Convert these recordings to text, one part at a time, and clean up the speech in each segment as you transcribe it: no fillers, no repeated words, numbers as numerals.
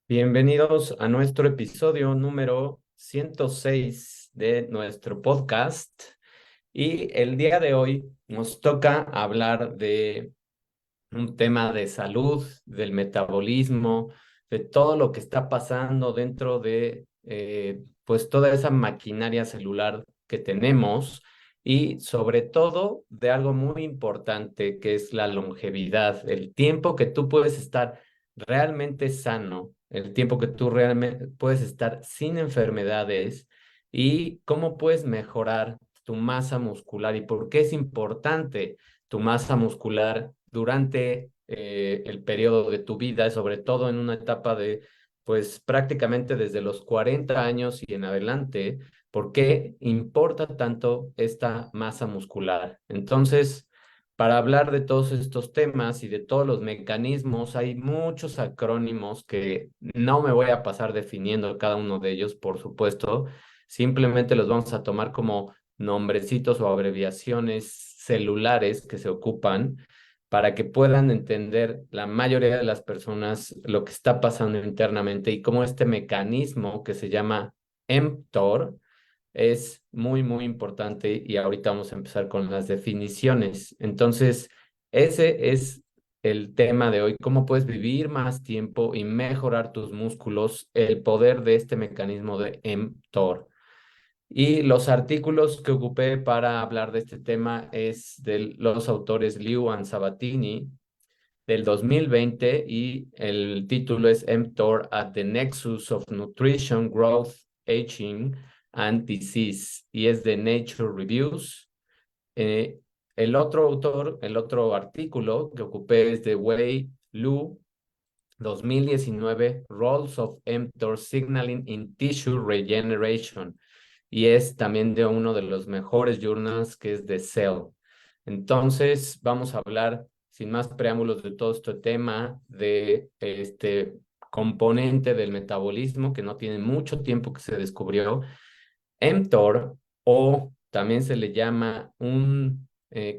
Bienvenidos a nuestro episodio número 106 de nuestro podcast. Y el día de hoy nos toca hablar de un tema de salud, del metabolismo, de todo lo que está pasando dentro de pues toda esa maquinaria celular que tenemos y sobre todo de algo muy importante que es la longevidad, el tiempo que tú puedes estar realmente sano, el tiempo que tú realmente puedes estar sin enfermedades y cómo puedes mejorar tu masa muscular y por qué es importante tu masa muscular durante el periodo de tu vida, sobre todo en una etapa de, pues prácticamente desde los 40 años y en adelante, ¿por qué importa tanto esta masa muscular? Entonces, para hablar de todos estos temas y de todos los mecanismos, hay muchos acrónimos que no me voy a pasar definiendo cada uno de ellos, por supuesto, simplemente los vamos a tomar como nombrecitos o abreviaciones celulares que se ocupan para que puedan entender la mayoría de las personas lo que está pasando internamente y cómo este mecanismo que se llama mTOR es muy, muy importante y ahorita vamos a empezar con las definiciones. Entonces, ese es el tema de hoy, cómo puedes vivir más tiempo y mejorar tus músculos, el poder de este mecanismo de mTOR. Y los artículos que ocupé para hablar de este tema es de los autores Liu and Sabatini del 2020 y el título es mTOR at the Nexus of Nutrition, Growth, Aging and Disease y es de Nature Reviews. Eh, el otro autor, el otro artículo que ocupé es de Wei Lu 2019, Roles of mTOR Signaling in Tissue Regeneration y es también de uno de los mejores journals que es de Cell. Entonces, vamos a hablar sin más preámbulos de todo este tema, de este componente del metabolismo que no tiene mucho tiempo que se descubrió. mTOR, o también se le llama un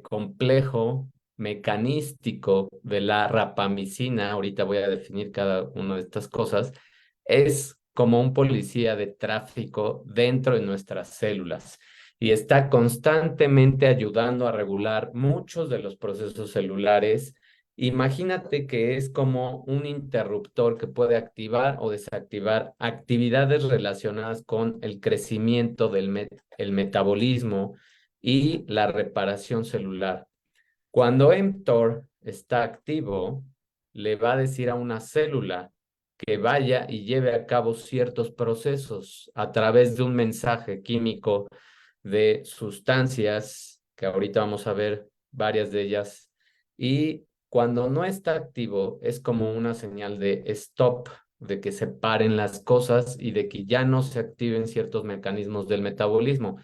complejo mecanístico de la rapamicina, ahorita voy a definir cada una de estas cosas, es como un policía de tráfico dentro de nuestras células y está constantemente ayudando a regular muchos de los procesos celulares. Imagínate que es como un interruptor que puede activar o desactivar actividades relacionadas con el crecimiento el metabolismo y la reparación celular. Cuando mTOR está activo, le va a decir a una célula que vaya y lleve a cabo ciertos procesos a través de un mensaje químico de sustancias, que ahorita vamos a ver varias de ellas, y cuando no está activo es como una señal de stop, de que se paren las cosas y de que ya no se activen ciertos mecanismos del metabolismo.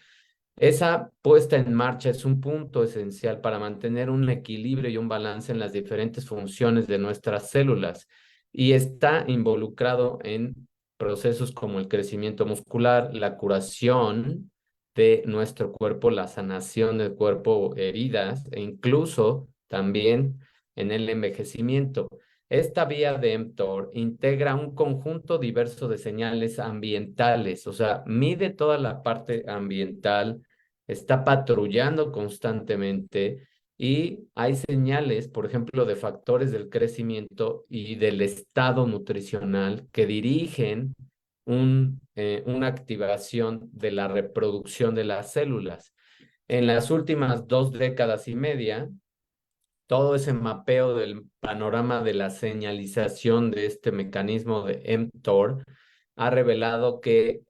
Esa puesta en marcha es un punto esencial para mantener un equilibrio y un balance en las diferentes funciones de nuestras células y está involucrado en procesos como el crecimiento muscular, la curación de nuestro cuerpo, la sanación del cuerpo, heridas e incluso también en el envejecimiento. Esta vía de mTOR integra un conjunto diverso de señales ambientales, o sea, mide toda la parte ambiental, está patrullando constantemente y hay señales, por ejemplo, de factores del crecimiento y del estado nutricional que dirigen una activación de la reproducción de las células. En las últimas 2 décadas y media, todo ese mapeo del panorama de la señalización de este mecanismo de mTOR ha revelado que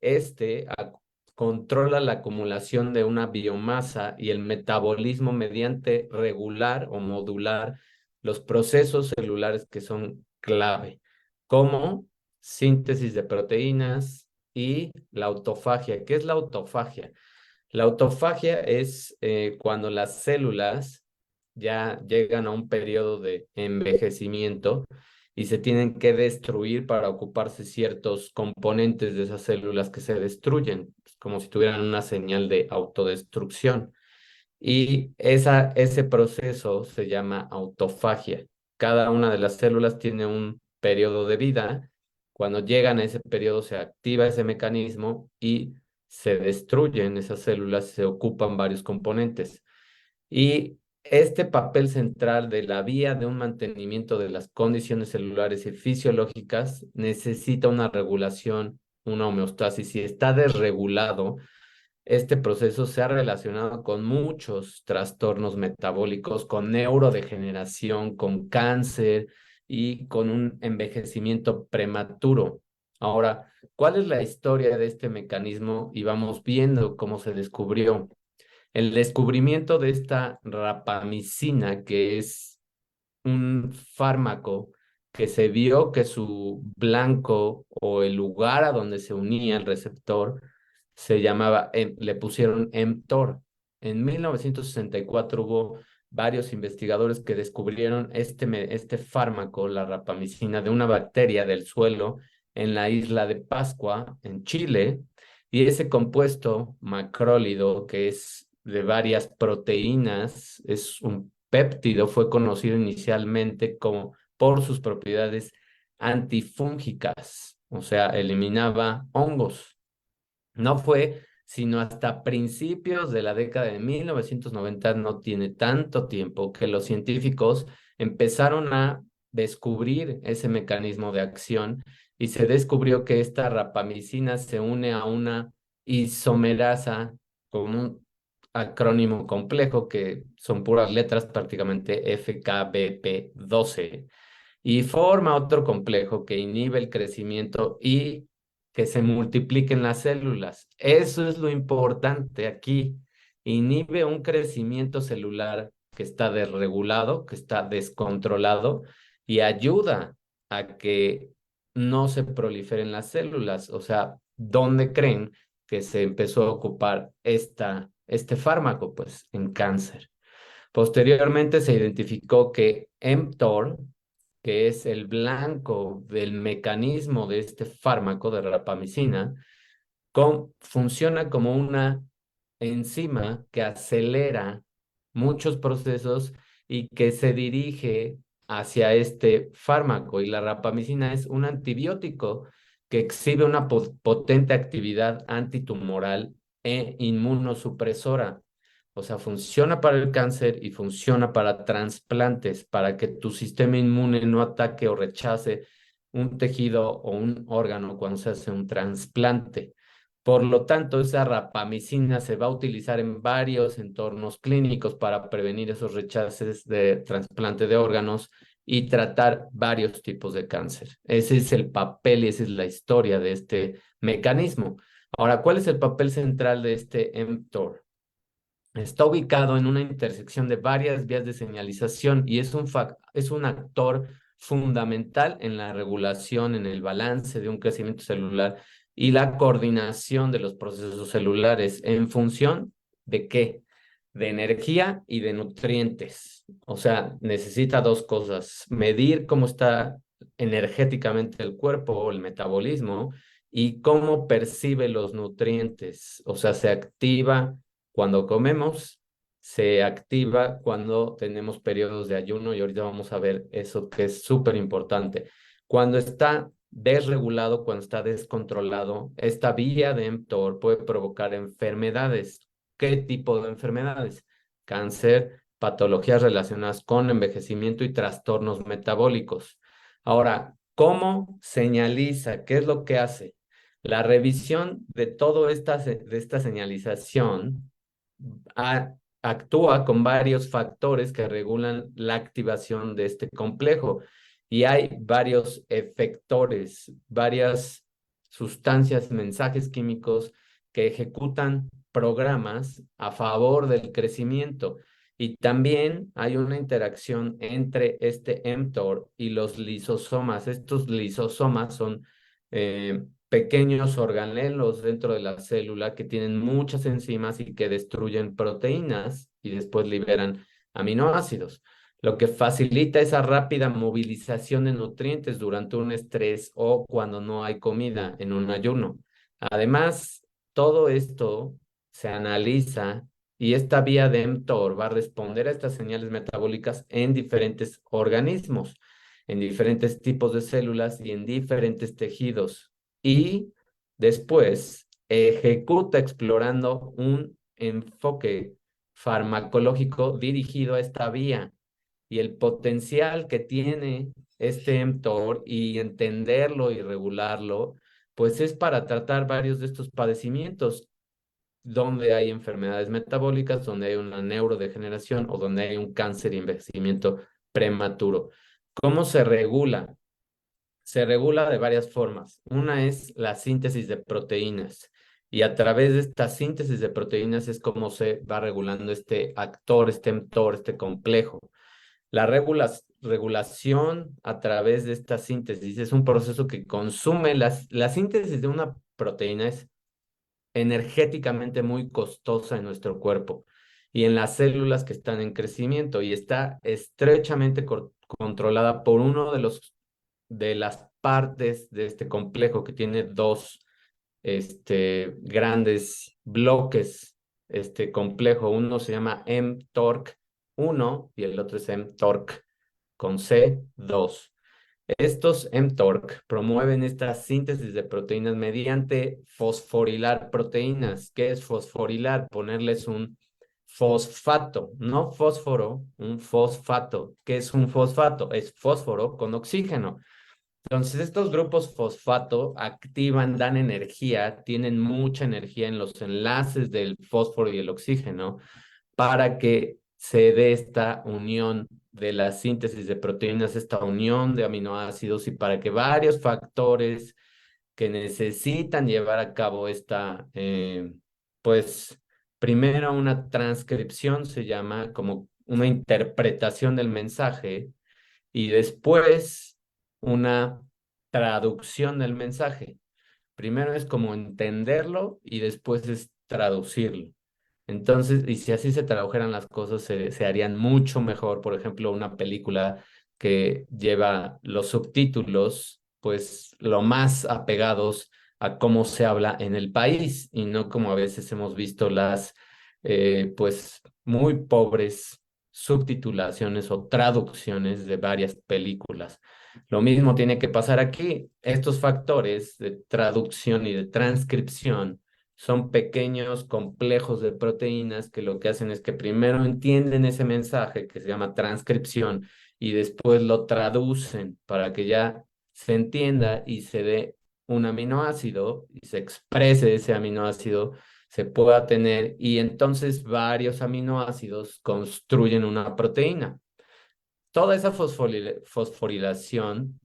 controla la acumulación de una biomasa y el metabolismo mediante regular o modular los procesos celulares que son clave, como síntesis de proteínas y la autofagia. ¿Qué es la autofagia? La autofagia es cuando las células ya llegan a un periodo de envejecimiento y se tienen que destruir para ocuparse ciertos componentes de esas células que se destruyen, como si tuvieran una señal de autodestrucción. Y ese proceso se llama autofagia. Cada una de las células tiene un periodo de vida. Cuando llegan a ese periodo se activa ese mecanismo y se destruyen esas células, se ocupan varios componentes. Y este papel central de la vía de un mantenimiento de las condiciones celulares y fisiológicas necesita una regulación, una homeostasis. Si está desregulado, este proceso se ha relacionado con muchos trastornos metabólicos, con neurodegeneración, con cáncer y con un envejecimiento prematuro. Ahora, ¿cuál es la historia de este mecanismo? Y vamos viendo cómo se descubrió. El descubrimiento de esta rapamicina, que es un fármaco que se vio que su blanco o el lugar a donde se unía el receptor se llamaba, le pusieron mTOR. En 1964 hubo varios investigadores que descubrieron este fármaco, la rapamicina, de una bacteria del suelo en la isla de Pascua, en Chile, y ese compuesto macrólido, que es de varias proteínas, es un péptido, fue conocido inicialmente como por sus propiedades antifúngicas, o sea, eliminaba hongos. No fue sino hasta principios de la década de 1990, no tiene tanto tiempo, que los científicos empezaron a descubrir ese mecanismo de acción y se descubrió que esta rapamicina se une a una isomerasa con un acrónimo complejo que son puras letras, prácticamente FKBP12, y forma otro complejo que inhibe el crecimiento y que se multipliquen las células. Eso es lo importante aquí. Inhibe un crecimiento celular que está desregulado, que está descontrolado y ayuda a que no se proliferen las células. O sea, ¿dónde creen que se empezó a ocupar este fármaco? Pues en cáncer. Posteriormente se identificó que mTOR, que es el blanco del mecanismo de este fármaco de rapamicina, funciona como una enzima que acelera muchos procesos y que se dirige hacia este fármaco. Y la rapamicina es un antibiótico que exhibe una potente actividad antitumoral e inmunosupresora. O sea, funciona para el cáncer y funciona para trasplantes, para que tu sistema inmune no ataque o rechace un tejido o un órgano cuando se hace un trasplante. Por lo tanto, esa rapamicina se va a utilizar en varios entornos clínicos para prevenir esos rechaces de trasplante de órganos y tratar varios tipos de cáncer. Ese es el papel y esa es la historia de este mecanismo. Ahora, ¿cuál es el papel central de este mTOR? Está ubicado en una intersección de varias vías de señalización y es un actor fundamental en la regulación, en el balance de un crecimiento celular y la coordinación de los procesos celulares en función ¿de qué? De energía y de nutrientes. O sea, necesita dos cosas: medir cómo está energéticamente el cuerpo o el metabolismo y cómo percibe los nutrientes. O sea, se activa cuando comemos, se activa cuando tenemos periodos de ayuno y ahorita vamos a ver eso que es súper importante. Cuando está desregulado, cuando está descontrolado, esta vía de mTOR puede provocar enfermedades. ¿Qué tipo de enfermedades? Cáncer, patologías relacionadas con envejecimiento y trastornos metabólicos. Ahora, ¿cómo señaliza? ¿Qué es lo que hace? La revisión de toda esta señalización actúa con varios factores que regulan la activación de este complejo y hay varios efectores, varias sustancias, mensajes químicos que ejecutan programas a favor del crecimiento. Y también hay una interacción entre este mTOR y los lisosomas. Estos lisosomas son pequeños organelos dentro de la célula que tienen muchas enzimas y que destruyen proteínas y después liberan aminoácidos, lo que facilita esa rápida movilización de nutrientes durante un estrés o cuando no hay comida en un ayuno. Además, todo esto se analiza y esta vía de mTOR va a responder a estas señales metabólicas en diferentes organismos. en diferentes tipos de células y en diferentes tejidos. Y después ejecuta explorando un enfoque farmacológico dirigido a esta vía y el potencial que tiene este mTOR y entenderlo y regularlo, pues es para tratar varios de estos padecimientos donde hay enfermedades metabólicas, donde hay una neurodegeneración o donde hay un cáncer y envejecimiento prematuro. ¿Cómo se regula? Se regula de varias formas. Una es la síntesis de proteínas. Y a través de esta síntesis de proteínas es como se va regulando este actor, este mTOR, este complejo. La regulación a través de esta síntesis es un proceso que consume la síntesis de una proteína es energéticamente muy costosa en nuestro cuerpo y en las células que están en crecimiento y está estrechamente controlada por uno de las partes de este complejo que tiene dos grandes bloques, este complejo. Uno se llama mTORC1 y el otro es mTORC con C2. Estos mTORC promueven esta síntesis de proteínas mediante fosforilar proteínas. ¿Qué es fosforilar? Ponerles un fosfato, no fósforo, un fosfato. ¿Qué es un fosfato? Es fósforo con oxígeno. Entonces, estos grupos fosfato activan, dan energía, tienen mucha energía en los enlaces del fósforo y el oxígeno para que se dé esta unión de la síntesis de proteínas, esta unión de aminoácidos y para que varios factores que necesitan llevar a cabo esta, pues, primero una transcripción se llama como una interpretación del mensaje y después una traducción del mensaje. Primero es como entenderlo y después es traducirlo. Entonces, y si así se tradujeran las cosas, se harían mucho mejor. Por ejemplo, una película que lleva los subtítulos, pues lo más apegados a cómo se habla en el país y no como a veces hemos visto las, pues, muy pobres subtitulaciones o traducciones de varias películas. Lo mismo tiene que pasar aquí. Estos factores de traducción y de transcripción son pequeños complejos de proteínas que lo que hacen es que primero entienden ese mensaje que se llama transcripción y después lo traducen para que ya se entienda y se dé un aminoácido y se exprese ese aminoácido, se pueda tener y entonces varios aminoácidos construyen una proteína. Toda esa fosforilación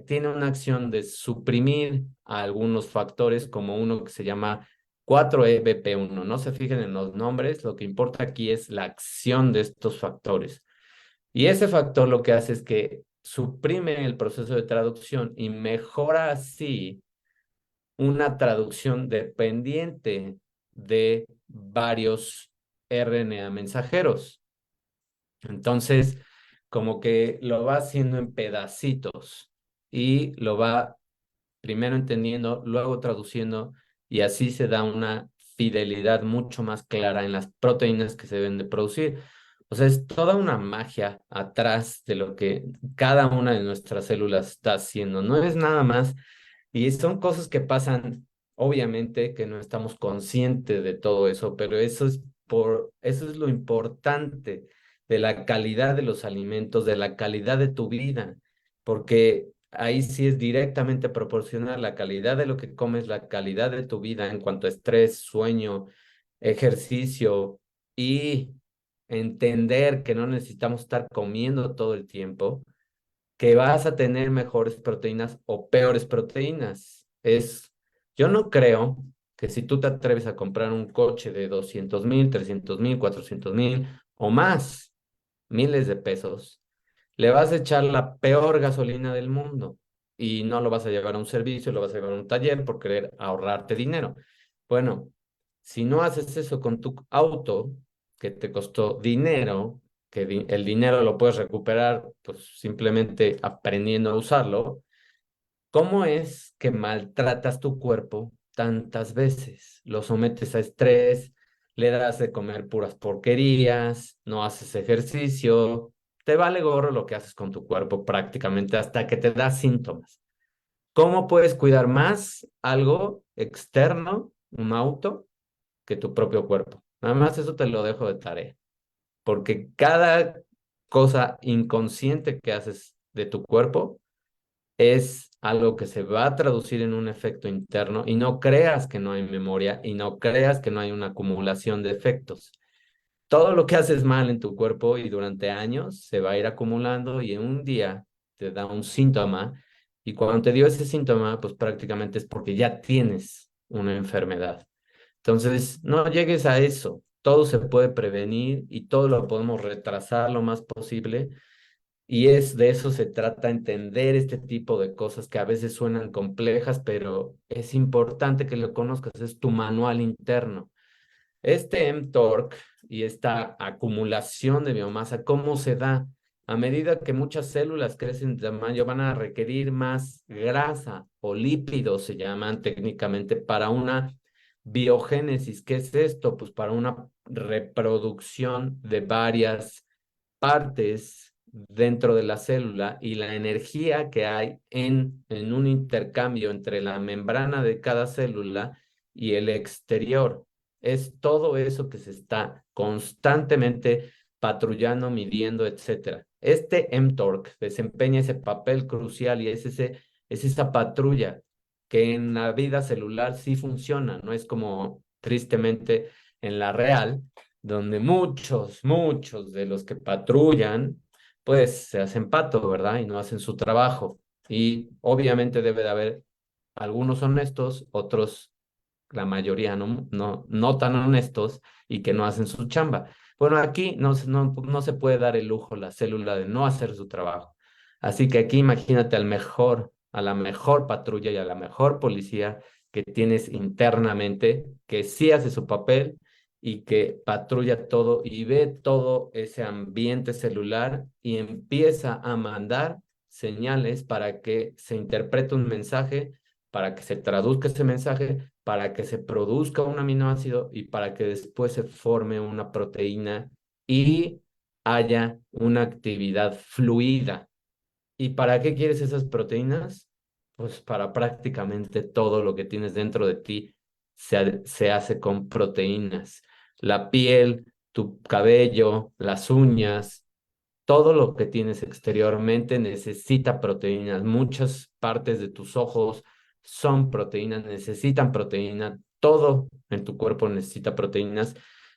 tiene una acción de suprimir a algunos factores como uno que se llama 4EBP1. No se fijen en los nombres, lo que importa aquí es la acción de estos factores. Y ese factor lo que hace es que suprime el proceso de traducción y mejora así una traducción dependiente de varios RNA mensajeros. Entonces, como que lo va haciendo en pedacitos y lo va primero entendiendo, luego traduciendo y así se da una fidelidad mucho más clara en las proteínas que se deben de producir. O sea, es toda una magia atrás de lo que cada una de nuestras células está haciendo. No es nada más y son cosas que pasan, obviamente, que no estamos conscientes de todo eso, pero eso es lo importante de la calidad de los alimentos, de la calidad de tu vida, porque ahí sí es directamente proporcional la calidad de lo que comes, la calidad de tu vida en cuanto a estrés, sueño, ejercicio y entender que no necesitamos estar comiendo todo el tiempo que vas a tener mejores proteínas o peores proteínas. Yo no creo que si tú te atreves a comprar un coche de 200,000, 300,000, 400,000 o más, miles de pesos, le vas a echar la peor gasolina del mundo y no lo vas a llevar a un servicio, lo vas a llevar a un taller por querer ahorrarte dinero. Bueno, si no haces eso con tu auto, que te costó dinero, que el dinero lo puedes recuperar pues simplemente aprendiendo a usarlo, ¿cómo es que maltratas tu cuerpo tantas veces? Lo sometes a estrés, le das de comer puras porquerías, no haces ejercicio, te vale gorro lo que haces con tu cuerpo prácticamente hasta que te da síntomas. ¿Cómo puedes cuidar más algo externo, un auto, que tu propio cuerpo? Nada más eso te lo dejo de tarea, porque cada cosa inconsciente que haces de tu cuerpo es algo que se va a traducir en un efecto interno y no creas que no hay memoria y no creas que no hay una acumulación de efectos. Todo lo que haces mal en tu cuerpo y durante años se va a ir acumulando y en un día te da un síntoma y cuando te dio ese síntoma, pues prácticamente es porque ya tienes una enfermedad. Entonces, no llegues a eso. Todo se puede prevenir y todo lo podemos retrasar lo más posible. Y es de eso se trata, entender este tipo de cosas que a veces suenan complejas, pero es importante que lo conozcas, es tu manual interno. Este mTORC y esta acumulación de biomasa, ¿cómo se da? A medida que muchas células crecen de tamaño, van a requerir más grasa o lípidos, se llaman técnicamente, para una biogénesis. ¿Qué es esto? Pues para una reproducción de varias partes dentro de la célula y la energía que hay en un intercambio entre la membrana de cada célula y el exterior. Es todo eso que se está constantemente patrullando, midiendo, etcétera. Este mTORC desempeña ese papel crucial y es esa patrulla que en la vida celular sí funciona, no es como tristemente en la real, donde muchos de los que patrullan, pues se hacen pato, ¿verdad? Y no hacen su trabajo. Y obviamente debe de haber algunos honestos, otros, la mayoría no tan honestos y que no hacen su chamba. Bueno, aquí no se puede dar el lujo la célula de no hacer su trabajo. Así que aquí imagínate a la mejor patrulla y a la mejor policía que tienes internamente, que sí hace su papel y que patrulla todo y ve todo ese ambiente celular y empieza a mandar señales para que se interprete un mensaje, para que se traduzca ese mensaje, para que se produzca un aminoácido y para que después se forme una proteína y haya una actividad fluida. ¿Y para qué quieres esas proteínas? Pues para prácticamente todo lo que tienes dentro de ti se hace con proteínas. La piel, tu cabello, las uñas, todo lo que tienes exteriormente necesita proteínas. Muchas partes de tus ojos son proteínas, necesitan proteína. Todo en tu cuerpo necesita proteínas.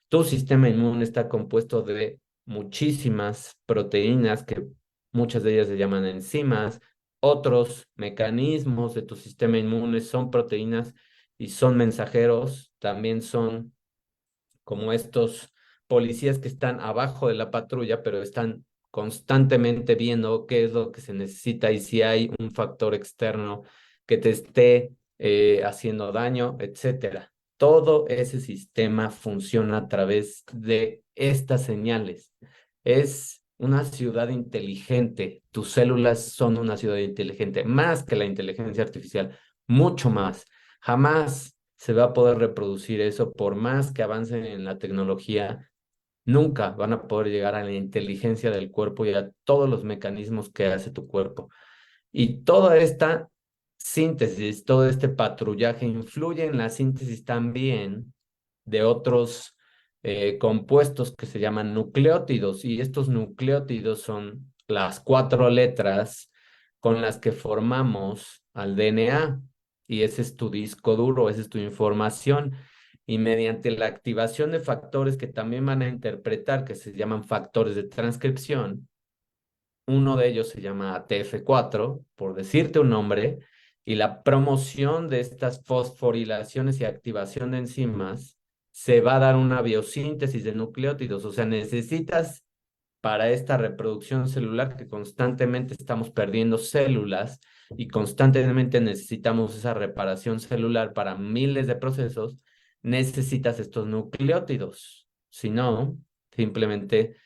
Tu sistema inmune está compuesto de muchísimas proteínas que muchas de ellas se llaman enzimas. Otros mecanismos de tu sistema inmune son proteínas y son mensajeros, también son como estos policías que están abajo de la patrulla, pero están constantemente viendo qué es lo que se necesita y si hay un factor externo que te esté haciendo daño, etcétera. Todo ese sistema funciona a través de estas señales. Es una ciudad inteligente. Tus células son una ciudad inteligente, más que la inteligencia artificial, mucho más. Jamás se va a poder reproducir eso por más que avancen en la tecnología. Nunca van a poder llegar a la inteligencia del cuerpo y a todos los mecanismos que hace tu cuerpo. Y toda esta síntesis, todo este patrullaje influye en la síntesis también de otros compuestos que se llaman nucleótidos. Y estos nucleótidos son las cuatro letras con las que formamos al DNA. Y ese es tu disco duro, esa es tu información. Y mediante la activación de factores que también van a interpretar, que se llaman factores de transcripción, uno de ellos se llama ATF4, por decirte un nombre, y la promoción de estas fosforilaciones y activación de enzimas se va a dar una biosíntesis de nucleótidos. O sea, necesitas para esta reproducción celular que constantemente estamos perdiendo células y constantemente necesitamos esa reparación celular para miles de procesos, necesitas estos nucleótidos. Si no, simplemente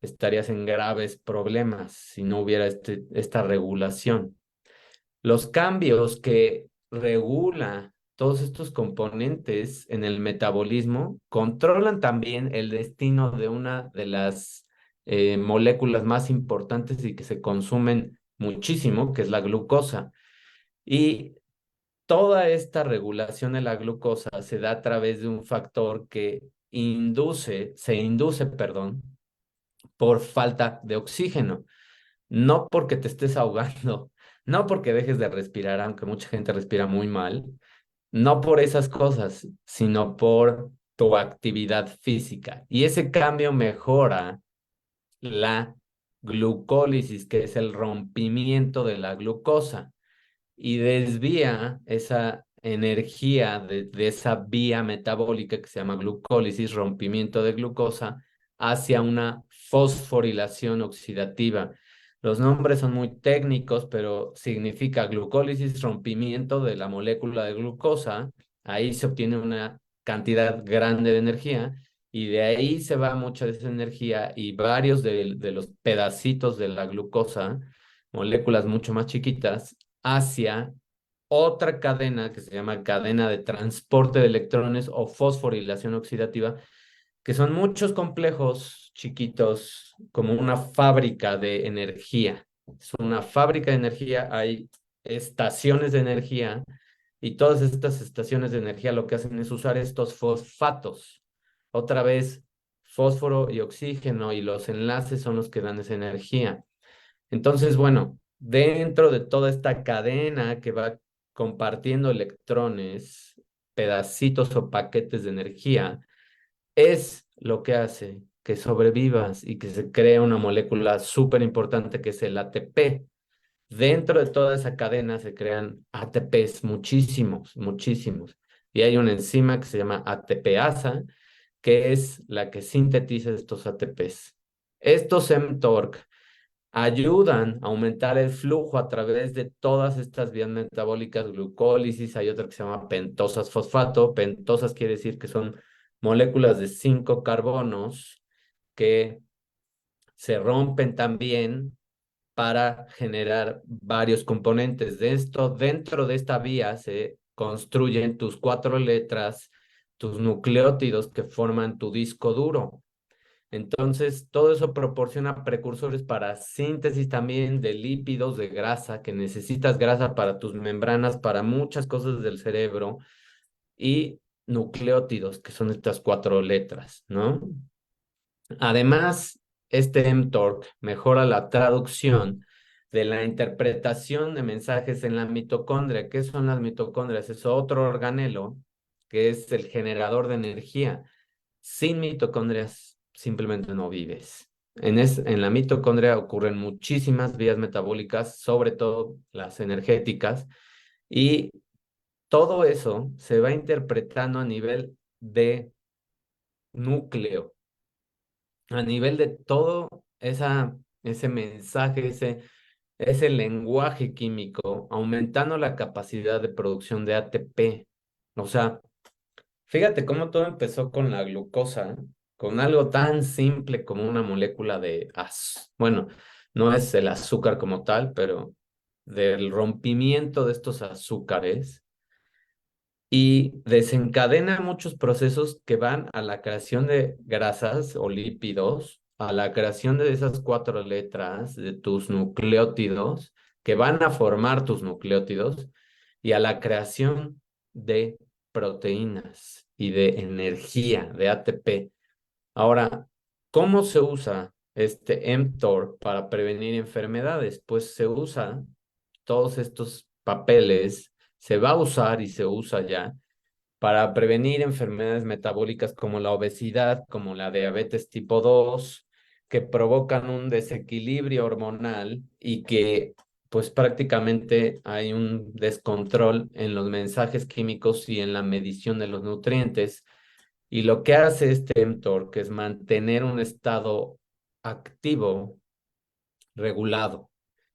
estarías en graves problemas si no hubiera esta regulación. Los cambios que regula todos estos componentes en el metabolismo controlan también el destino de una de las moléculas más importantes y que se consumen muchísimo, que es la glucosa. Y toda esta regulación de la glucosa se da a través de un factor que se induce, perdón, por falta de oxígeno. No porque te estés ahogando, no porque dejes de respirar, aunque mucha gente respira muy mal, no por esas cosas, sino por tu actividad física. Y ese cambio mejora la glucólisis, que es el rompimiento de la glucosa, y desvía esa energía de esa vía metabólica que se llama glucólisis, rompimiento de glucosa, hacia una fosforilación oxidativa. Los nombres son muy técnicos, pero significa glucólisis, rompimiento de la molécula de glucosa. Ahí se obtiene una cantidad grande de energía y de ahí se va mucha de esa energía y varios de los pedacitos de la glucosa, moléculas mucho más chiquitas, hacia otra cadena que se llama cadena de transporte de electrones o fosforilación oxidativa, que son muchos complejos chiquitos, como una fábrica de energía. Es una fábrica de energía, hay estaciones de energía y todas estas estaciones de energía lo que hacen es usar estos fosfatos. Otra vez, fósforo y oxígeno y los enlaces son los que dan esa energía. Entonces, bueno, dentro de toda esta cadena que va compartiendo electrones, pedacitos o paquetes de energía, es lo que hace que sobrevivas y que se crea una molécula súper importante que es el ATP. Dentro de toda esa cadena se crean ATPs, muchísimos, muchísimos. Y hay una enzima que se llama ATPasa, que es la que sintetiza estos ATPs. Estos mTORC ayudan a aumentar el flujo a través de todas estas vías metabólicas, glucólisis, hay otra que se llama pentosas fosfato. Pentosas quiere decir que son moléculas de 5 carbonos que se rompen también para generar varios componentes. De esto, dentro de esta vía se construyen tus 4 letras, tus nucleótidos que forman tu disco duro. Entonces, todo eso proporciona precursores para síntesis también de lípidos, de grasa, que necesitas grasa para tus membranas, para muchas cosas del cerebro, y nucleótidos, que son estas 4 letras, ¿no? Además, este mTORC mejora la traducción de la interpretación de mensajes en la mitocondria. ¿Qué son las mitocondrias? Es otro organelo que es el generador de energía. Sin mitocondrias simplemente no vives. En la mitocondria ocurren muchísimas vías metabólicas, sobre todo las energéticas, y todo eso se va interpretando a nivel de núcleo, a nivel de todo ese mensaje, ese lenguaje químico, aumentando la capacidad de producción de ATP. O sea, fíjate cómo todo empezó con la glucosa, con algo tan simple como una molécula de bueno, no es el azúcar como tal, pero del rompimiento de estos azúcares y desencadena muchos procesos que van a la creación de grasas o lípidos, a la creación de esas 4 letras de tus nucleótidos que van a formar tus nucleótidos y a la creación de proteínas y de energía, de ATP. Ahora, ¿cómo se usa este mTOR para prevenir enfermedades? Pues se usa todos estos papeles, se va a usar y se usa ya para prevenir enfermedades metabólicas como la obesidad, como la diabetes tipo 2, que provocan un desequilibrio hormonal y que pues prácticamente hay un descontrol en los mensajes químicos y en la medición de los nutrientes. Y lo que hace este mTOR, es mantener un estado activo, regulado.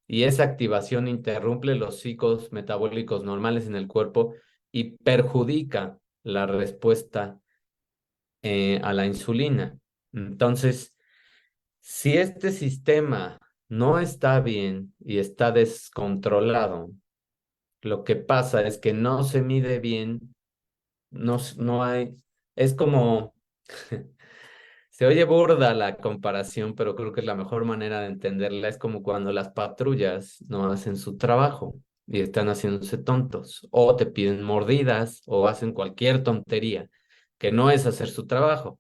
Y esa activación interrumpe los ciclos metabólicos normales en el cuerpo y perjudica la respuesta a la insulina. Entonces, si este sistema no está bien y está descontrolado, lo que pasa es que no se mide bien, no hay, es como, Se oye burda la comparación, pero creo que es la mejor manera de entenderla. Es como cuando las patrullas no hacen su trabajo y están haciéndose tontos, o te piden mordidas, o hacen cualquier tontería, que no es hacer su trabajo.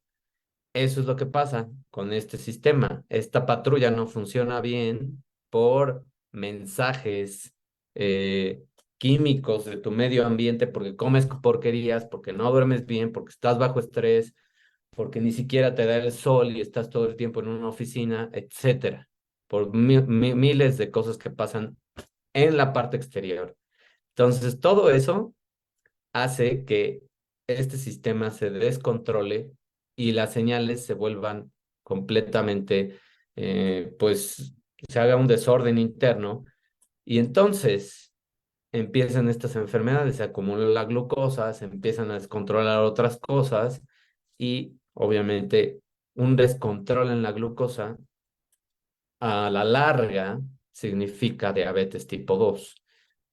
Eso es lo que pasa con este sistema. Esta patrulla no funciona bien por mensajes eh, químicos de tu medio ambiente, porque comes porquerías, porque no duermes bien, porque estás bajo estrés, porque ni siquiera te da el sol y estás todo el tiempo en una oficina, etcétera, por miles de cosas que pasan en la parte exterior. Entonces, todo eso hace que este sistema se descontrole y las señales se vuelvan completamente, pues, se haga un desorden interno y entonces empiezan estas enfermedades, se acumula la glucosa, se empiezan a descontrolar otras cosas y obviamente un descontrol en la glucosa a la larga significa diabetes tipo 2,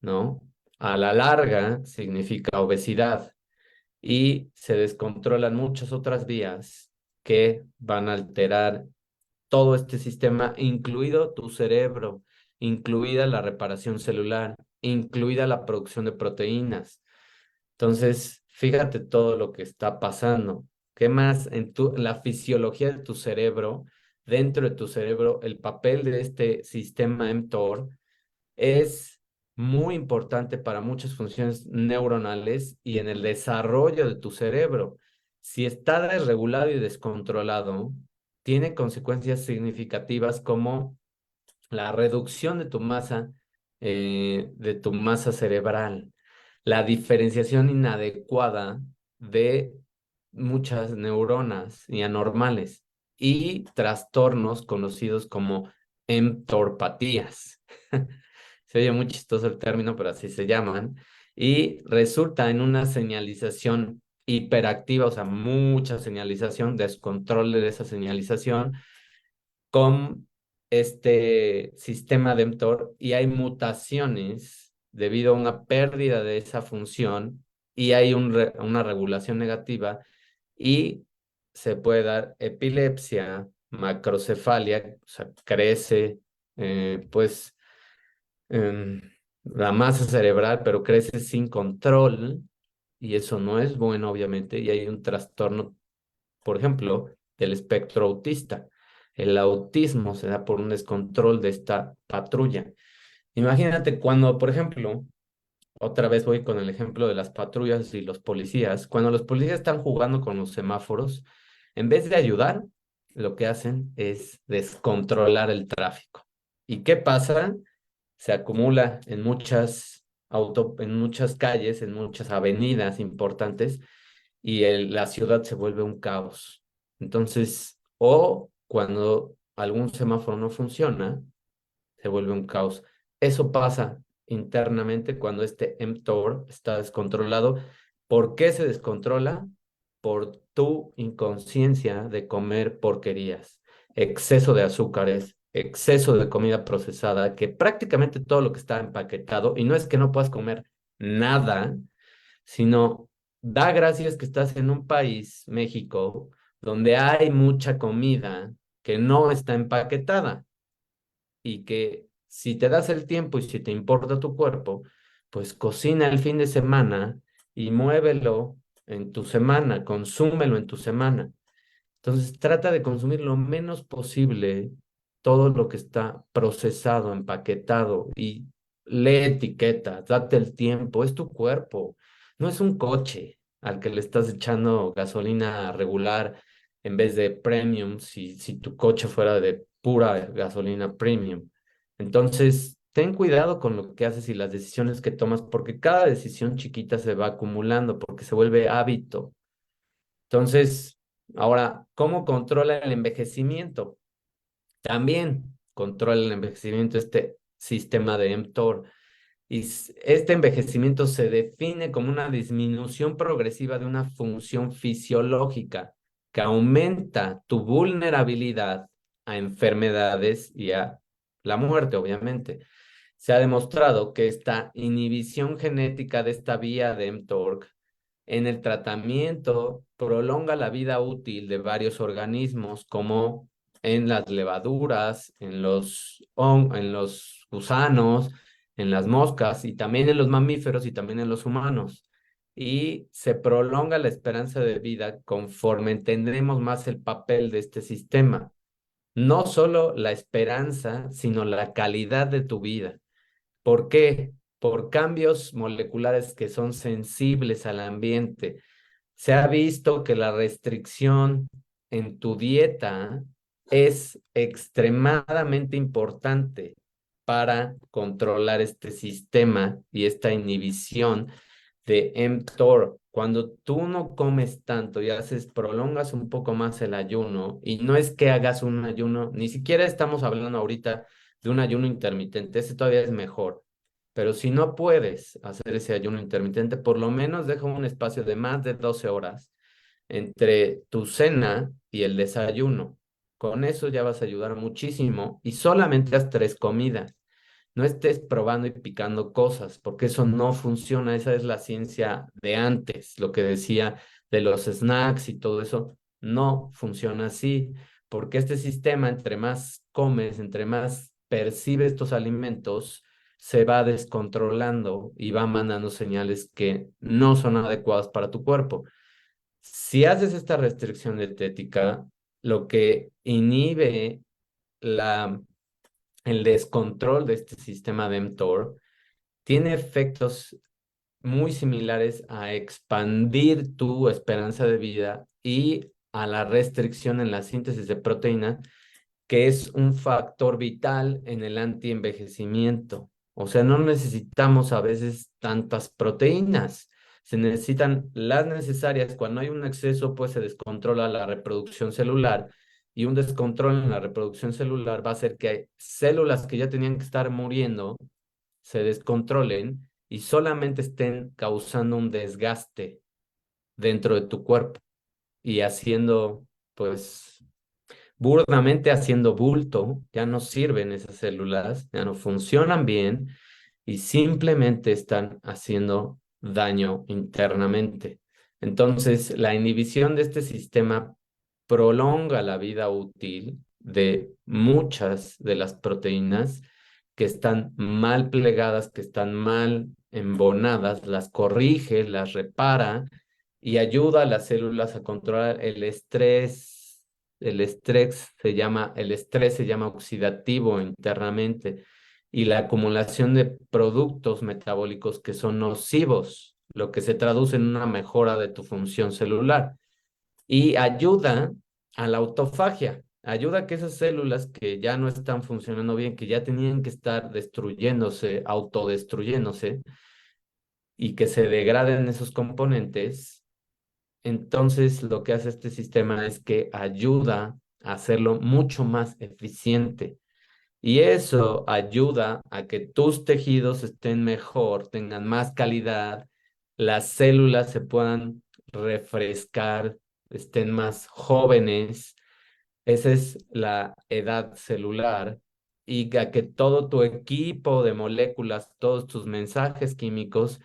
¿no? A la larga significa obesidad y se descontrolan muchas otras vías que van a alterar todo este sistema, incluido tu cerebro, incluida la reparación celular, incluida la producción de proteínas. Entonces, fíjate todo lo que está pasando. ¿Qué más la fisiología de tu cerebro, dentro de tu cerebro, el papel de este sistema mTOR es muy importante para muchas funciones neuronales y en el desarrollo de tu cerebro? Si está desregulado y descontrolado, tiene consecuencias significativas como la reducción de tu masa cerebral, la diferenciación inadecuada de muchas neuronas y anormales y trastornos conocidos como entorpatías. Se oye muy chistoso el término, pero así se llaman. Y resulta en una señalización hiperactiva, o sea, mucha señalización, descontrol de esa señalización con este sistema de mTOR y hay mutaciones debido a una pérdida de esa función y hay una regulación negativa y se puede dar epilepsia, macrocefalia, o sea, crece pues em, la masa cerebral, pero crece sin control y eso no es bueno, obviamente, y hay un trastorno, por ejemplo, del espectro autista. El autismo se da por un descontrol de esta patrulla. Imagínate cuando, por ejemplo, otra vez voy con el ejemplo de las patrullas y los policías, cuando los policías están jugando con los semáforos, en vez de ayudar, lo que hacen es descontrolar el tráfico. ¿Y qué pasa? Se acumula en en muchas calles, en muchas avenidas importantes, y la ciudad se vuelve un caos. Entonces, o cuando algún semáforo no funciona, se vuelve un caos. Eso pasa internamente cuando este mTOR está descontrolado. ¿Por qué se descontrola? Por tu inconsciencia de comer porquerías, exceso de azúcares, exceso de comida procesada, que prácticamente todo lo que está empaquetado, y no es que no puedas comer nada, sino da gracias que estás en un país, México, donde hay mucha comida que no está empaquetada y que si te das el tiempo y si te importa tu cuerpo, pues cocina el fin de semana y muévelo en tu semana, consúmelo en tu semana. Entonces trata de consumir lo menos posible todo lo que está procesado, empaquetado y lee etiquetas, date el tiempo, es tu cuerpo, no es un coche al que le estás echando gasolina regular en vez de premium si tu coche fuera de pura gasolina premium. Entonces, ten cuidado con lo que haces y las decisiones que tomas porque cada decisión chiquita se va acumulando porque se vuelve hábito. Entonces, ahora, ¿cómo controla el envejecimiento? También controla el envejecimiento este sistema de mTOR. Y este envejecimiento se define como una disminución progresiva de una función fisiológica que aumenta tu vulnerabilidad a enfermedades y a la muerte, obviamente. Se ha demostrado que esta inhibición genética de esta vía de mTOR En el tratamiento prolonga la vida útil de varios organismos, como en las levaduras, en los gusanos, en las moscas y también en los mamíferos y también en los humanos. Y se prolonga la esperanza de vida conforme entendemos más el papel de este sistema. No solo la esperanza, sino la calidad de tu vida. ¿Por qué? Por cambios moleculares que son sensibles al ambiente. Se ha visto que la restricción en tu dieta es extremadamente importante para controlar este sistema y esta inhibición de mTOR. Cuando tú no comes tanto y prolongas un poco más el ayuno, y no es que hagas un ayuno, ni siquiera estamos hablando ahorita de un ayuno intermitente, ese todavía es mejor. Pero si no puedes hacer ese ayuno intermitente, por lo menos deja un espacio de más de 12 horas entre tu cena y el desayuno. Con eso ya vas a ayudar muchísimo y solamente haz 3 comidas. No estés probando y picando cosas, porque eso no funciona. Esa es la ciencia de antes, lo que decía de los snacks y todo eso. No funciona así, porque este sistema, entre más comes, entre más percibes estos alimentos, se va descontrolando y va mandando señales que no son adecuadas para tu cuerpo. Si haces esta restricción dietética, lo que inhibe la, el descontrol de este sistema de mTOR tiene efectos muy similares a expandir tu esperanza de vida y a la restricción en la síntesis de proteína, que es un factor vital en el antienvejecimiento. O sea, no necesitamos a veces tantas proteínas. Se necesitan las necesarias. Cuando hay un exceso, pues se descontrola la reproducción celular y un descontrol en la reproducción celular va a hacer que células que ya tenían que estar muriendo se descontrolen y solamente estén causando un desgaste dentro de tu cuerpo y haciendo, pues, burdamente haciendo bulto, ya no sirven esas células, ya no funcionan bien y simplemente están haciendo daño internamente. Entonces, la inhibición de este sistema prolonga la vida útil de muchas de las proteínas que están mal plegadas, que están mal embonadas, las corrige, las repara y ayuda a las células a controlar el estrés. El estrés se llama oxidativo internamente y la acumulación de productos metabólicos que son nocivos, lo que se traduce en una mejora de tu función celular y ayuda a la autofagia, ayuda a que esas células que ya no están funcionando bien, que ya tenían que estar destruyéndose, autodestruyéndose y que se degraden esos componentes. Entonces, lo que hace este sistema es que ayuda a hacerlo mucho más eficiente. Y eso ayuda a que tus tejidos estén mejor, tengan más calidad, las células se puedan refrescar, estén más jóvenes. Esa es la edad celular. Y a que todo tu equipo de moléculas, todos tus mensajes químicos,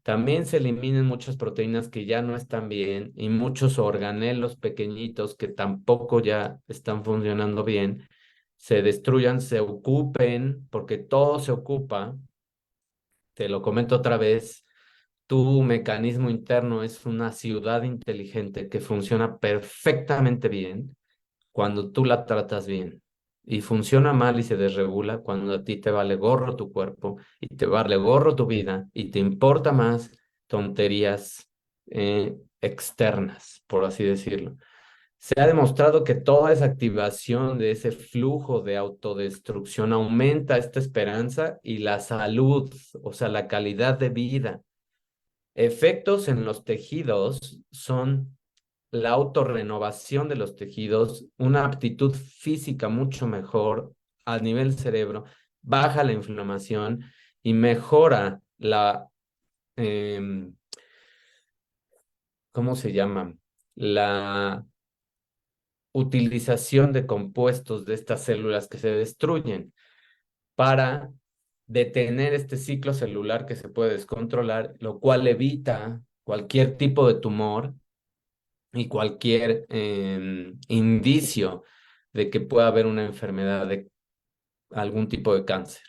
también se eliminen muchas proteínas que ya no están bien y muchos organelos pequeñitos que tampoco ya están funcionando bien se destruyan, se ocupen, porque todo se ocupa. Te lo comento otra vez, tu mecanismo interno es una ciudad inteligente que funciona perfectamente bien cuando tú la tratas bien. Y funciona mal y se desregula cuando a ti te vale gorro tu cuerpo y te vale gorro tu vida y te importa más tonterías externas, por así decirlo. Se ha demostrado que toda esa activación de ese flujo de autodestrucción aumenta esta esperanza y la salud, o sea, la calidad de vida. Efectos en los tejidos son la autorrenovación de los tejidos, una aptitud física mucho mejor a nivel cerebro, baja la inflamación y mejora em, ¿cómo se llama? La utilización de compuestos de estas células que se destruyen para detener este ciclo celular que se puede descontrolar, lo cual evita cualquier tipo de tumor y cualquier indicio de que pueda haber una enfermedad de algún tipo de cáncer.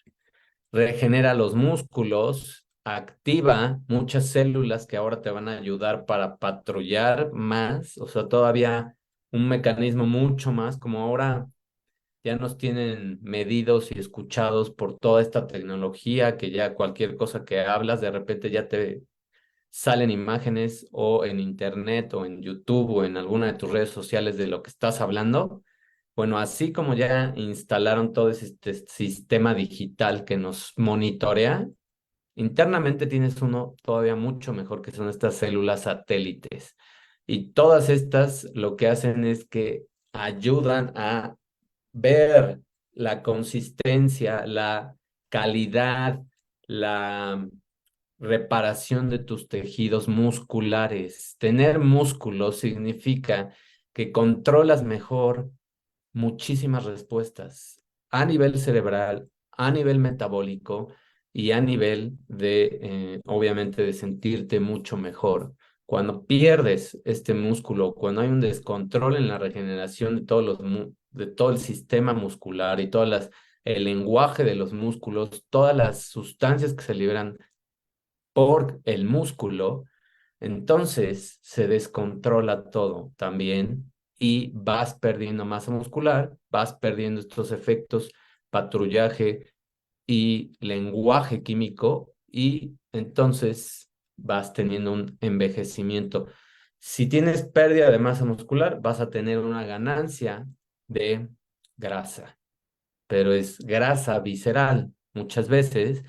Regenera los músculos, activa muchas células que ahora te van a ayudar para patrullar más, o sea, todavía un mecanismo mucho más, como ahora ya nos tienen medidos y escuchados por toda esta tecnología, que ya cualquier cosa que hablas, de repente ya te salen imágenes o en internet o en YouTube o en alguna de tus redes sociales de lo que estás hablando. Bueno, así como ya instalaron todo este sistema digital que nos monitorea, internamente tienes uno todavía mucho mejor, que son estas células satélites. Y todas estas lo que hacen es que ayudan a ver la consistencia, la calidad, la reparación de tus tejidos musculares. Tener músculo significa que controlas mejor muchísimas respuestas a nivel cerebral, a nivel metabólico y a nivel de, obviamente, de sentirte mucho mejor. Cuando pierdes este músculo, cuando hay un descontrol en la regeneración de de todo el sistema muscular y el lenguaje de los músculos, todas las sustancias que se liberan por el músculo, entonces se descontrola todo también y vas perdiendo masa muscular, vas perdiendo estos efectos, patrullaje y lenguaje químico, y entonces vas teniendo un envejecimiento. Si tienes pérdida de masa muscular, vas a tener una ganancia de grasa, pero es grasa visceral muchas veces,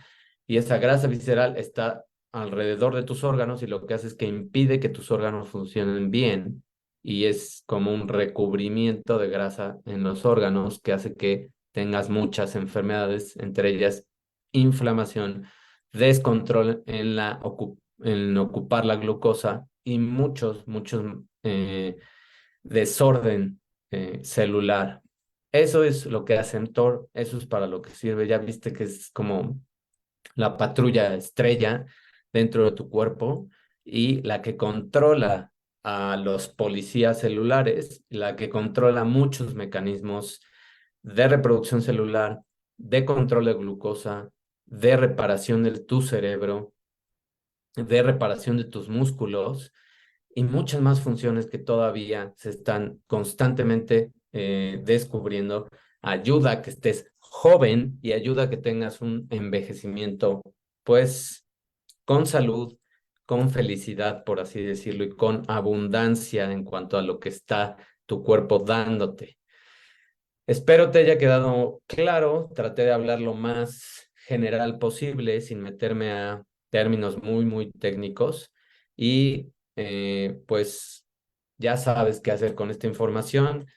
y esa grasa visceral está alrededor de tus órganos y lo que hace es que impide que tus órganos funcionen bien, y es como un recubrimiento de grasa en los órganos que hace que tengas muchas enfermedades, entre ellas inflamación, descontrol en ocupar la glucosa y muchos desorden celular. Eso es lo que hace mTOR, eso es para lo que sirve. Ya viste que es como la patrulla estrella dentro de tu cuerpo y la que controla a los policías celulares, la que controla muchos mecanismos de reproducción celular, de control de glucosa, de reparación de tu cerebro, de reparación de tus músculos y muchas más funciones que todavía se están constantemente descubriendo. Ayuda a que estés joven y ayuda a que tengas un envejecimiento, pues, con salud, con felicidad, por así decirlo, y con abundancia en cuanto a lo que está tu cuerpo dándote. Espero te haya quedado claro. Traté de hablar lo más general posible sin meterme a términos muy técnicos, y pues ya sabes qué hacer con esta información.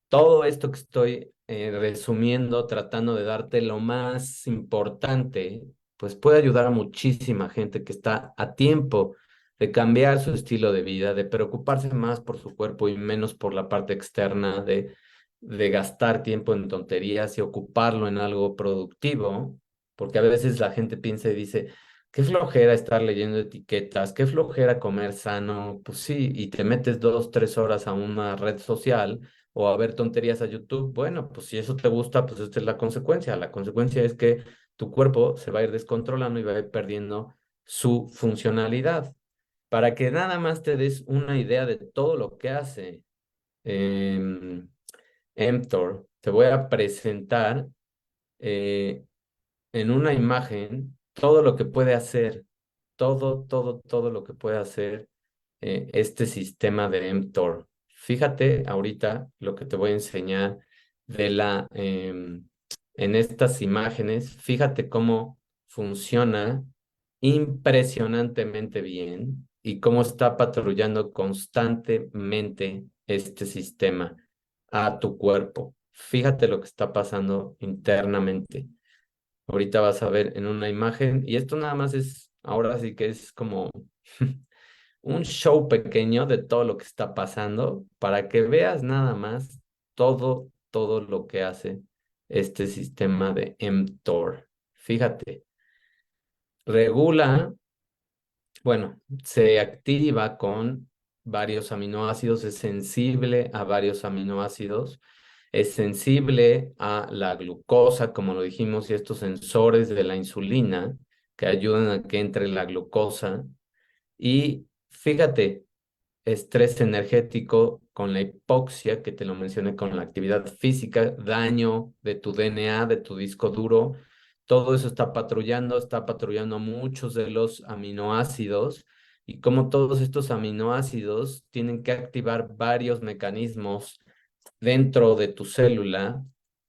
Todo esto que estoy resumiendo, tratando de darte lo más importante, pues puede ayudar a muchísima gente que está a tiempo de cambiar su estilo de vida, de preocuparse más por su cuerpo y menos por la parte externa, de gastar tiempo en tonterías y ocuparlo en algo productivo, porque a veces la gente piensa y dice, qué flojera estar leyendo etiquetas, qué flojera comer sano. Pues sí, y te metes 2, 3 horas a una red social o a ver tonterías a YouTube. Bueno, pues si eso te gusta, pues esta es la consecuencia. La consecuencia es que tu cuerpo se va a ir descontrolando y va a ir perdiendo su funcionalidad. Para que nada más te des una idea de todo lo que hace em, mTOR, te voy a presentar eh, en una imagen todo lo que puede hacer, todo lo que puede hacer este sistema de mTOR. Fíjate ahorita lo que te voy a enseñar de en estas imágenes. Fíjate cómo funciona impresionantemente bien y cómo está patrullando constantemente este sistema a tu cuerpo. Fíjate lo que está pasando internamente. Ahorita vas a ver en una imagen, y esto nada más es, ahora sí que es como un show pequeño de todo lo que está pasando para que veas nada más todo lo que hace este sistema de mTOR. Fíjate, regula Bueno, se activa con varios aminoácidos, es sensible a varios aminoácidos, es sensible a la glucosa, como lo dijimos, y estos sensores de la insulina que ayudan a que entre la glucosa. Y fíjate, estrés energético con la hipoxia, que te lo mencioné con la actividad física, daño de tu DNA, de tu disco duro, todo eso está patrullando muchos de los aminoácidos y como todos estos aminoácidos tienen que activar varios mecanismos dentro de tu célula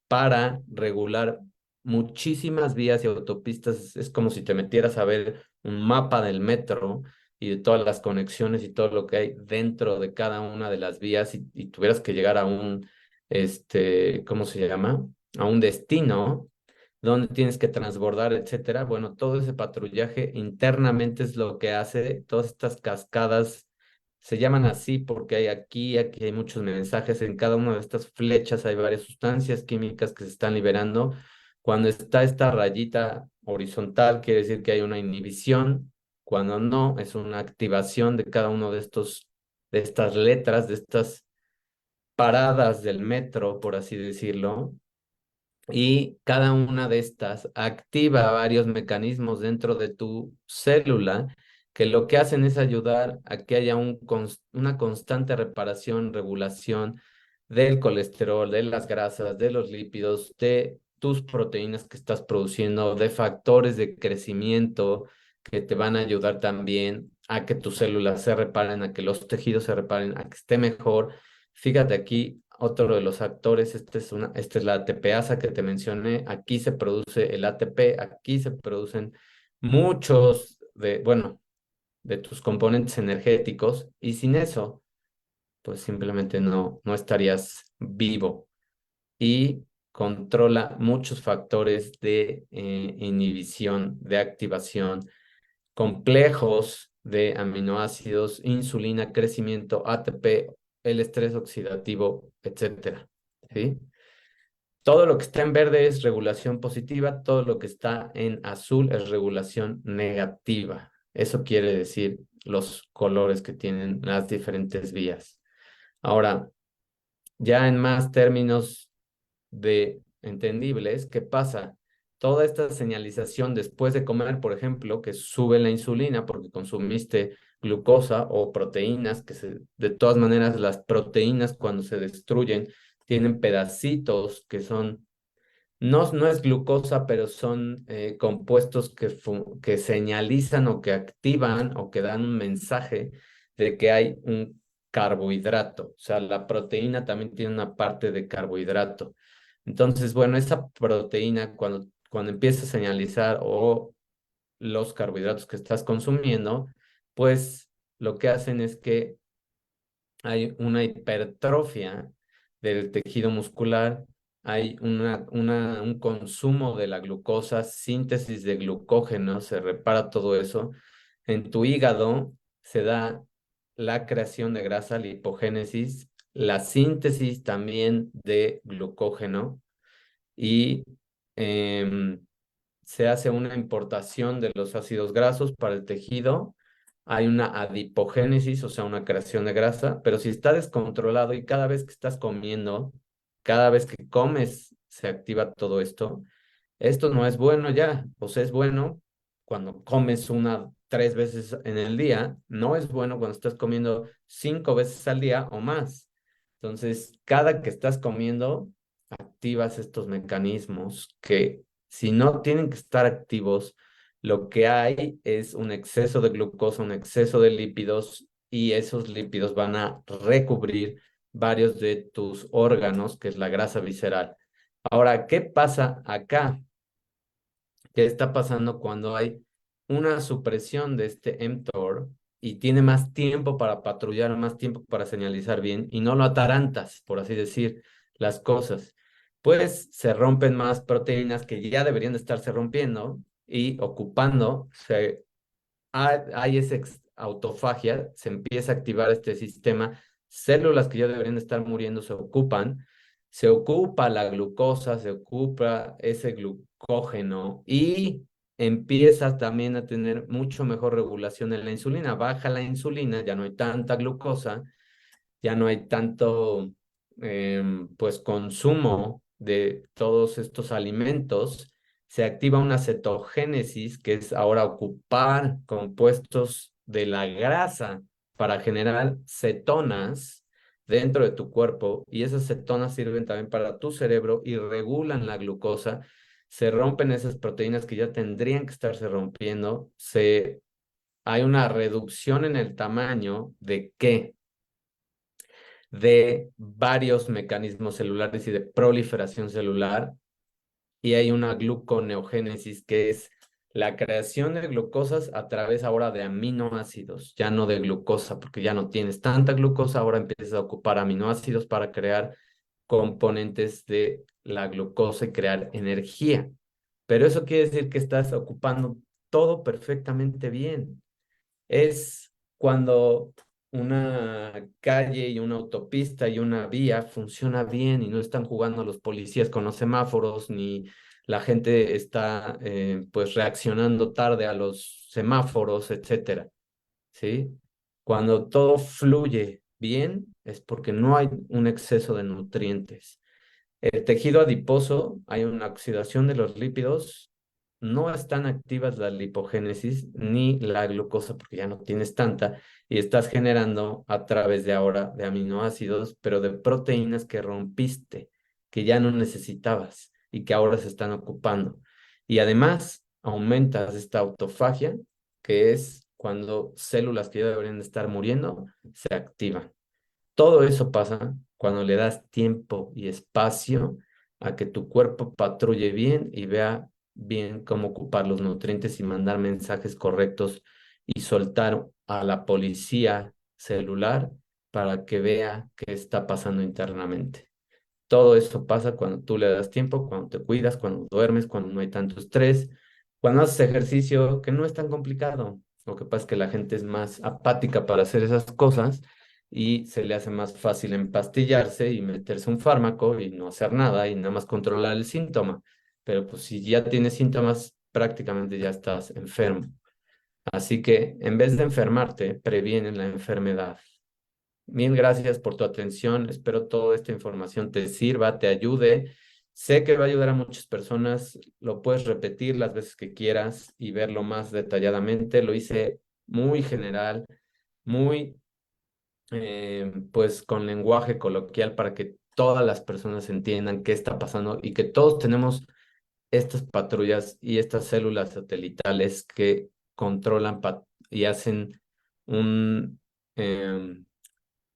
para regular muchísimas vías y autopistas. Es como si te metieras a ver un mapa del metro y de todas las conexiones y todo lo que hay dentro de cada una de las vías y tuvieras que llegar a un, ¿cómo se llama? A un destino donde tienes que transbordar, etcétera. Bueno, todo ese patrullaje internamente es lo que hace todas estas cascadas. Se llaman así porque aquí hay muchos mensajes. En cada una de estas flechas hay varias sustancias químicas que se están liberando. Cuando está esta rayita horizontal, quiere decir que hay una inhibición. Cuando no, es una activación de cada uno de de estas letras, de estas paradas del metro, por así decirlo. Y cada una de estas activa varios mecanismos dentro de tu célula que lo que hacen es ayudar a que haya una constante reparación, regulación del colesterol, de las grasas, de los lípidos, de tus proteínas que estás produciendo, de factores de crecimiento que te van a ayudar también a que tus células se reparen, a que los tejidos se reparen, a que esté mejor. Fíjate aquí, otro de los actores, esta es la ATPasa que te mencioné, aquí se produce el ATP, aquí se producen muchos bueno, de tus componentes energéticos y sin eso, pues simplemente no estarías vivo y controla muchos factores de inhibición, de activación complejos de aminoácidos, insulina, crecimiento, ATP, el estrés oxidativo, etcétera. ¿Sí? Todo lo que está en verde es regulación positiva, todo lo que está en azul es regulación negativa. Eso quiere decir los colores que tienen las diferentes vías. Ahora, ya en más términos de entendibles, ¿qué pasa? Toda esta señalización después de comer, por ejemplo, que sube la insulina porque consumiste glucosa o proteínas, de todas maneras las proteínas cuando se destruyen tienen pedacitos que son, no es glucosa, pero son compuestos que señalizan o que activan o que dan un mensaje de que hay un carbohidrato. O sea, la proteína también tiene una parte de carbohidrato. Entonces, bueno, esa proteína cuando empieza a señalizar o los carbohidratos que estás consumiendo, pues lo que hacen es que hay una hipertrofia del tejido muscular, hay un consumo de la glucosa, síntesis de glucógeno, se repara todo eso. En tu hígado se da la creación de grasa, lipogénesis, la síntesis también de glucógeno y se hace una importación de los ácidos grasos para el tejido, hay una adipogénesis, o sea, una creación de grasa, pero si está descontrolado y cada vez que estás comiendo, cada vez que comes, se activa todo esto, esto no es bueno ya, o sea, es bueno cuando comes 3 veces en el día, no es bueno cuando estás comiendo 5 veces al día o más. Entonces, cada que estás comiendo, activas estos mecanismos que si no tienen que estar activos, lo que hay es un exceso de glucosa, un exceso de lípidos y esos lípidos van a recubrir varios de tus órganos, que es la grasa visceral. Ahora, ¿qué pasa acá? ¿Qué está pasando cuando hay una supresión de este mTOR y tiene más tiempo para patrullar, más tiempo para señalizar bien y no lo atarantas, por así decir, las cosas? Pues se rompen más proteínas que ya deberían de estarse rompiendo y ocupando, hay esa autofagia, se empieza a activar este sistema, células que ya deberían de estar muriendo se ocupa la glucosa, se ocupa ese glucógeno y empiezas también a tener mucho mejor regulación en la insulina. Baja la insulina, ya no hay tanta glucosa, ya no hay tanto pues consumo de todos estos alimentos. Se activa una cetogénesis, que es ahora ocupar compuestos de la grasa para generar cetonas dentro de tu cuerpo, y esas cetonas sirven también para tu cerebro y regulan la glucosa. Se rompen esas proteínas que ya tendrían que estarse rompiendo. Hay una reducción en el tamaño de qué, de varios mecanismos celulares y de proliferación celular, y hay una gluconeogénesis, que es la creación de glucosas a través ahora de aminoácidos, ya no de glucosa, porque ya no tienes tanta glucosa, ahora empiezas a ocupar aminoácidos para crear componentes de la glucosa y crear energía. Pero eso quiere decir que estás ocupando todo perfectamente bien. Es cuando una calle y una autopista y una vía funciona bien y no están jugando los policías con los semáforos, ni la gente está pues reaccionando tarde a los semáforos, etcétera, ¿sí? Cuando todo fluye bien es porque no hay un exceso de nutrientes. El tejido adiposo, hay una oxidación de los lípidos, no están activas la lipogénesis ni la glucosa porque ya no tienes tanta, y estás generando a través de ahora de aminoácidos, pero de proteínas que rompiste, que ya no necesitabas y que ahora se están ocupando. Y además aumentas esta autofagia, que es cuando células que ya deberían de estar muriendo se activan. Todo eso pasa cuando le das tiempo y espacio a que tu cuerpo patrulle bien y vea bien cómo ocupar los nutrientes y mandar mensajes correctos y soltar a la policía celular para que vea qué está pasando internamente. Todo eso pasa cuando tú le das tiempo, cuando te cuidas, cuando duermes, cuando no hay tanto estrés, cuando haces ejercicio, que no es tan complicado. Lo que pasa es que la gente es más apática para hacer esas cosas y se le hace más fácil empastillarse y meterse un fármaco y no hacer nada y nada más controlar el síntoma. Pero pues si ya tienes síntomas, prácticamente ya estás enfermo. Así que en vez de enfermarte, previene la enfermedad. Mil gracias por tu atención. Espero toda esta información te sirva, te ayude. Sé que va a ayudar a muchas personas. Lo puedes repetir las veces que quieras y verlo más detalladamente. Lo hice muy general, muy pues con lenguaje coloquial para que todas las personas entiendan qué está pasando y que todos tenemos estas patrullas y estas células satelitales que controlan y hacen un... em,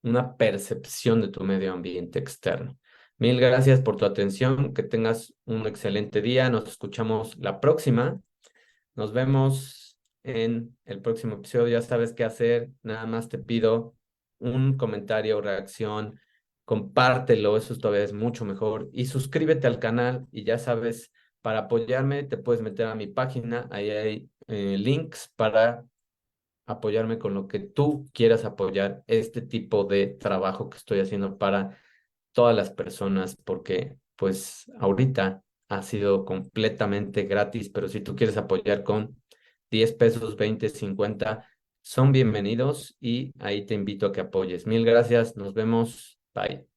una percepción de tu medio ambiente externo. Mil gracias por tu atención, que tengas un excelente día, nos escuchamos la próxima, nos vemos en el próximo episodio, ya sabes qué hacer, nada más te pido un comentario o reacción, compártelo, eso todavía es mucho mejor, y suscríbete al canal, y ya sabes, para apoyarme te puedes meter a mi página, ahí hay links para apoyarme con lo que tú quieras apoyar este tipo de trabajo que estoy haciendo para todas las personas, porque pues ahorita ha sido completamente gratis, pero si tú quieres apoyar con 10 pesos, 20, 50, son bienvenidos y ahí te invito a que apoyes. Mil gracias, nos vemos, bye.